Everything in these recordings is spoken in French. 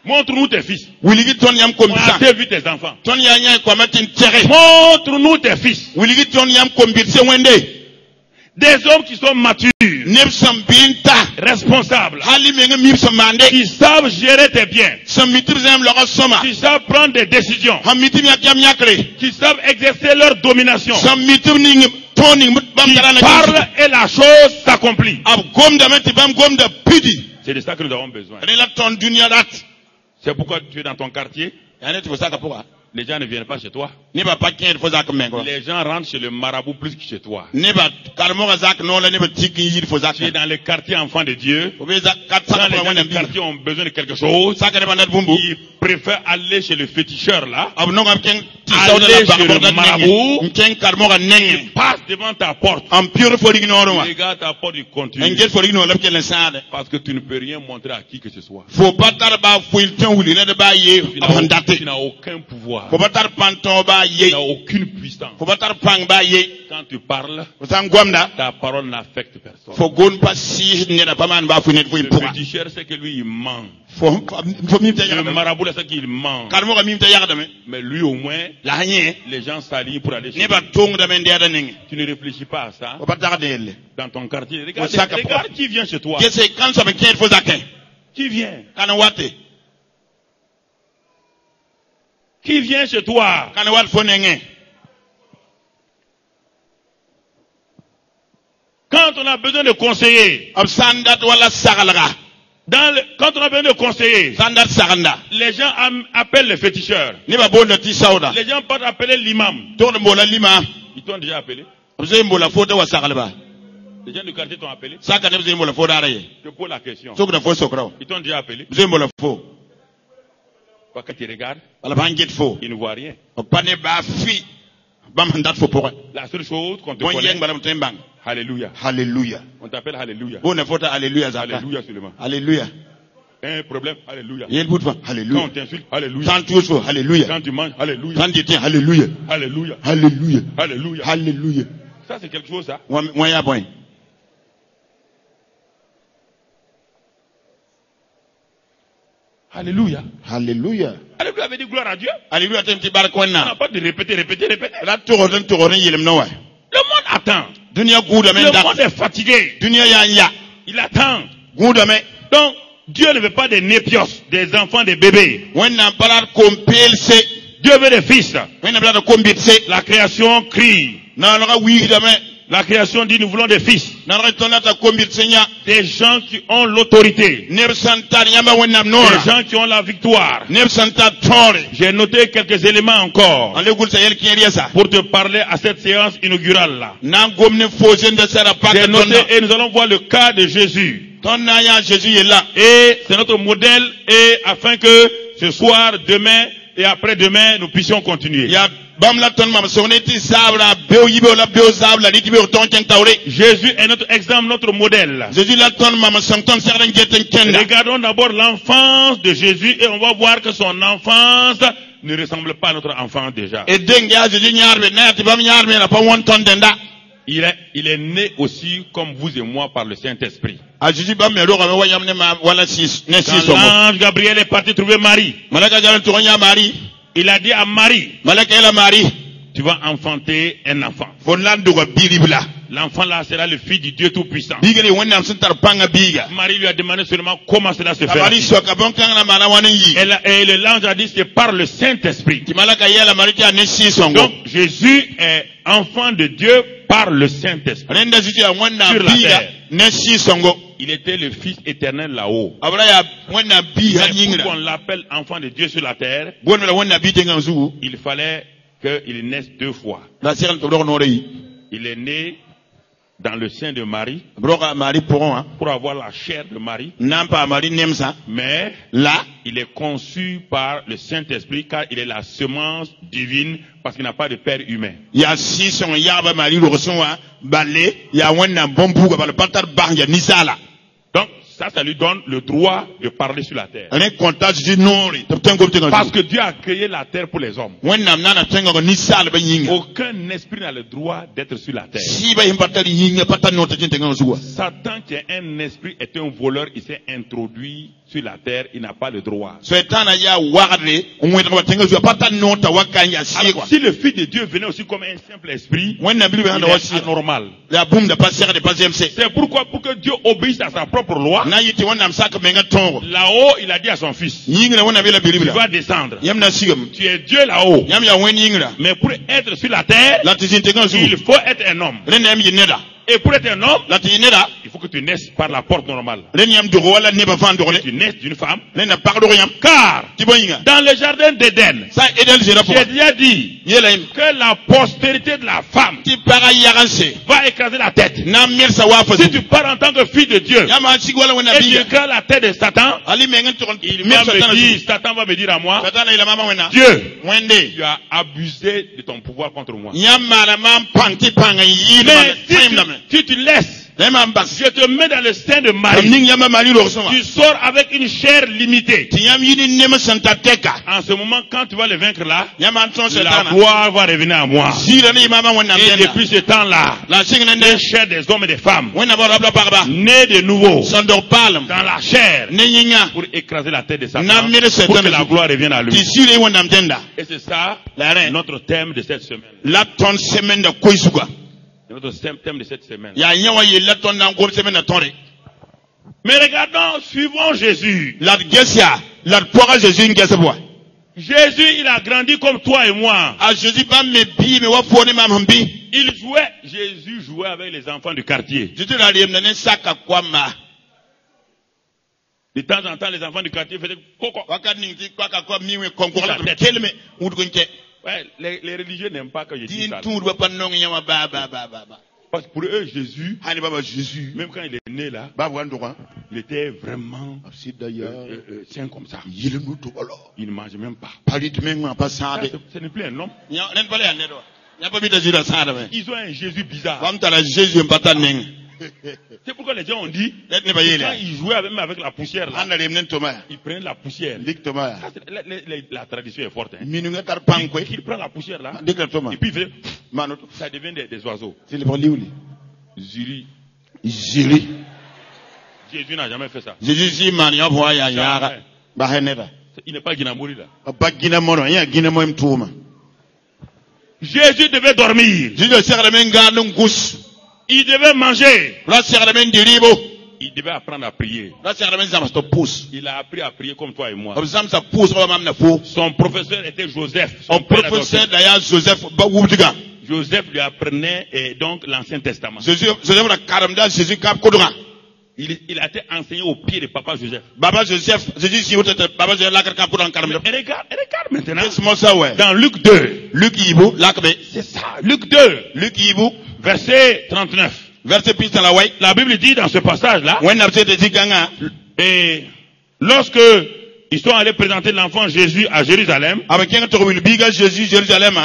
Montre-nous tes fils. On a assez vu tes enfants. Montre-nous tes fils. Des hommes qui sont matures, responsables, qui savent gérer tes biens, qui savent prendre des décisions, qui savent exercer leur domination, qui parlent et la chose s'accomplit. C'est de ça que nous avons besoin. C'est pourquoi tu es dans ton quartier. Les gens ne viennent pas chez toi. Les gens rentrent chez le marabout plus que chez toi. Tu es dans le quartier enfant de Dieu. Quand les gens du quartier ont besoin de quelque chose, ils préfèrent aller chez le féticheur là. Aller chez le marabout. Ils passent devant ta porte. Ils regardent ta porte, ils continuent. Parce que tu ne peux rien montrer à qui que ce soit. Tu n'as aucun pouvoir. Tu n'as aucune puissance. Quand tu parles, ta parole n'affecte personne. Le féticheur sait que lui il ment. Le marabout sait qu'il ment. Mais lui au moins, les gens s'allient pour aller chez lui. Tu ne réfléchis pas à ça. Dans ton quartier, regarde qui vient chez toi. Qui vient? Qui vient chez toi? Quand on a besoin de conseiller, quand on a besoin de conseiller, les gens appellent le féticheur. Les gens peuvent appeler l'imam. Ils t'ont déjà appelé. Les gens du quartier t'ont appelé. Je pose la question. Ils t'ont déjà appelé. Quand tu regardes, ils ne voient rien. La seule chose qu'on te connaît, Alléluia. Alléluia. On t'appelle Alléluia. Alléluia seulement. Alléluia. Un problème, Alléluia. Alléluia. Quand on t'insulte, Alléluia. Alléluia. Quand tu manges, Alléluia. Quand tu tiens, Alléluia. Alléluia. Alléluia. Alléluia. Alléluia. Ça c'est quelque chose ça. Alléluia. Alléluia. Alléluia veut dire gloire à Dieu. Alléluia. On n'a pas de répéter. Le monde attend. Le monde est fatigué. Il attend. Donc, Dieu ne veut pas des népios, des enfants, des bébés. Dieu veut des fils. La création crie. La création dit nous voulons des fils. Des gens qui ont l'autorité. Des gens qui ont la victoire. J'ai noté quelques éléments encore pour te parler à cette séance inaugurale là. J'ai noté et nous allons voir le cas de Jésus. Jésus est là. Et c'est notre modèle et afin que ce soir, demain et après-demain, nous puissions continuer. Jésus est notre exemple, notre modèle. Regardons d'abord l'enfance de Jésus et on va voir que son enfance ne ressemble pas à notre enfance déjà. Il est né aussi comme vous et moi par le Saint-Esprit. Quand l'ange Gabriel est parti trouver Marie, il a dit à Marie, tu vas enfanter un enfant. L'enfant là sera le fils du Dieu Tout-Puissant. Marie lui a demandé seulement comment cela se fait. Et l'ange a dit c'est par le Saint-Esprit. Donc Jésus est enfant de Dieu par le Saint-Esprit. Sur la terre. Il était le Fils éternel là-haut. Pour qu'on l'appelle enfant de Dieu sur la terre, il fallait qu'il naisse deux fois. Il est né dans le sein de Marie pour avoir la chair de Marie. Mais là, il est conçu par le Saint-Esprit car il est la semence divine parce qu'il n'a pas de père humain. Donc, ça lui donne le droit de parler sur la terre. Parce que Dieu a créé la terre pour les hommes. Aucun esprit n'a le droit d'être sur la terre. Satan, qui est un esprit, est un voleur. Il s'est introduit sur la terre, il n'a pas le droit. Satan ya warre, on va tenga zo pata nota wakanya Alors, siwa. si le Fils de Dieu venait aussi comme un simple esprit, When na bibi il handa est wasi anormal. la boum de passer de pas MC. C'est pourquoi, pour que Dieu obéisse à sa propre loi, Na yiti wona msaka menga tongo. là-haut, il a dit à son fils, Yingra wona bila tu bilibila. vas descendre. Yam na sigam. Tu es Dieu là-haut. Yam ya wen yingra. Mais pour être sur la terre, La tizintenga zo. il faut être un homme. Ren yam yineda. Et pour être un homme, La tineda. il faut que tu naisses par la porte normale. Ren yam dogo wala neba fan dogo. Tu naisses d'une femme. Ren na pardo yam. Car, Tiboyinga. dans le jardin d'Éden, Ça edel zera pour. j'ai déjà dit Yela im. que la postérité de la femme Ti para yaranse. va écraser la tête. Na mirsa wafa. Si tu pars en tant que fille de Dieu, Yama sigwala wona et tu biga. écrases la tête de Satan, Ali menga toron. il va me dire, Satan va me dire à moi, Satan ila mama wena. Dieu, Wende. tu as abusé de ton pouvoir contre moi. Yamara mam panti panga yima. Mais si tu laisses, Nema mbas. je te mets dans le sein de Marie, Ning yama mali lo soma. tu sors avec une chair limitée. Tiyam yini nema santa teka. En ce moment, quand tu vas le vaincre là, Yama anton la Satan. gloire va revenir à moi. Sira ni mama wena Et mtenda. depuis ce temps-là, La singa les nende. chairs des hommes et des femmes, Wena ba rabla parba. nés de nouveau, Sandor palam. dans la chair, Ne yinga. pour écraser la tête de Satan, Namire pour que Satan. la gloire revienne à lui. Ti sire wena mtenda. Et c'est ça, La reine. notre thème de cette semaine. La ton semaine de koisuga. Notre thème de cette semaine. Ya nyawa ye la ton na ngom semaine na tonre. Mais regardons, suivons Jésus. La gesia. La poira Jésus ngesa bois. Jésus, il a grandi comme toi et moi. A Jésus pas me bi me wa foni mam mbi. Jésus jouait avec les enfants du quartier. Jésus la riem na saka kwama. De temps en temps, les enfants du quartier faisaient coco. Wakati ningi kwa kwa miwe konkola kelme udgonke. Ouais, les religieux n'aiment pas que je dise ça. Parce que pour eux, Jésus, même quand il est né là, il était vraiment saint comme ça. Il ne mangeait même pas. Ça, ce n'est plus un homme. Ils ont un Jésus bizarre. C'est pourquoi les gens ont dit, quand ils jouaient même avec la poussière là, ils prenaient la poussière. La tradition est forte. Hein. Il prend la poussière là, et puis ça devient des oiseaux. Zuri. Jésus n'a jamais fait ça. Il n'est pas Guinamouri là. Jésus devait dormir. Il devait manger. Il devait apprendre à prier. Il a appris à prier comme toi et moi. Son professeur était Joseph. Joseph lui apprenait donc l'Ancien Testament. Il a été enseigné au pied de papa Joseph. Regarde maintenant. Dans Luc 2. C'est ça. Luc 2. Verset 39. La Bible dit dans ce passage-là. Et lorsque ils sont allés présenter l'enfant Jésus à Jérusalem,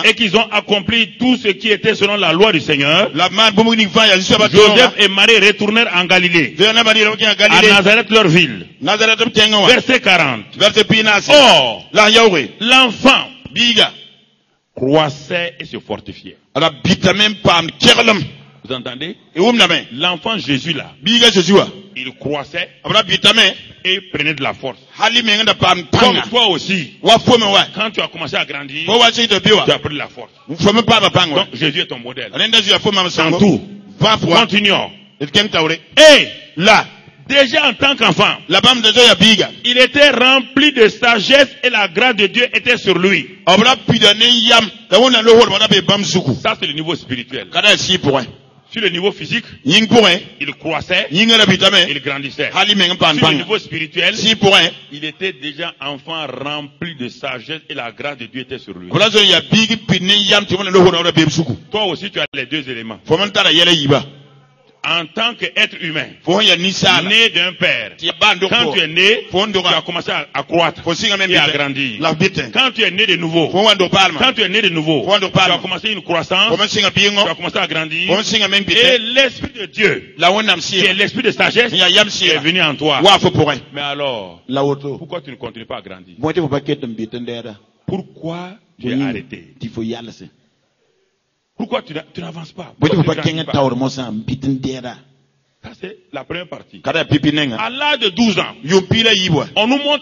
et qu'ils ont accompli tout ce qui était selon la loi du Seigneur, Joseph et Marie retournèrent en Galilée, à Nazareth leur ville. Verset 40. Or, l'enfant croissait et se fortifiait. Vous entendez? L'enfant Jésus là, il croissait et prenait de la force. Comme toi aussi, quand tu as commencé à grandir, tu as pris de la force. Donc Jésus est ton modèle. Dans tout. Continuons. Et là, déjà en tant qu'enfant, il était rempli de sagesse et la grâce de Dieu était sur lui. Ça c'est le niveau spirituel. Sur le niveau physique, il croissait, il grandissait. Sur le niveau spirituel, il était déjà enfant rempli de sagesse et la grâce de Dieu était sur lui. Toi aussi tu as les deux éléments. En tant qu'être humain, né d'un père, quand tu es né, tu as commencé à croître et à grandir. Quand tu es né de nouveau, tu as commencé une croissance, tu as commencé à grandir, et l'Esprit de Dieu, qui est l'Esprit de sagesse, est venu en toi. Mais alors, pourquoi tu ne continues pas à grandir? Pourquoi tu es arrêté? Pourquoi tu n'avances pas? Ça, c'est la première partie. Kada pipi nenga. À l'âge de 12 ans, Yumpila yibwa. on nous montre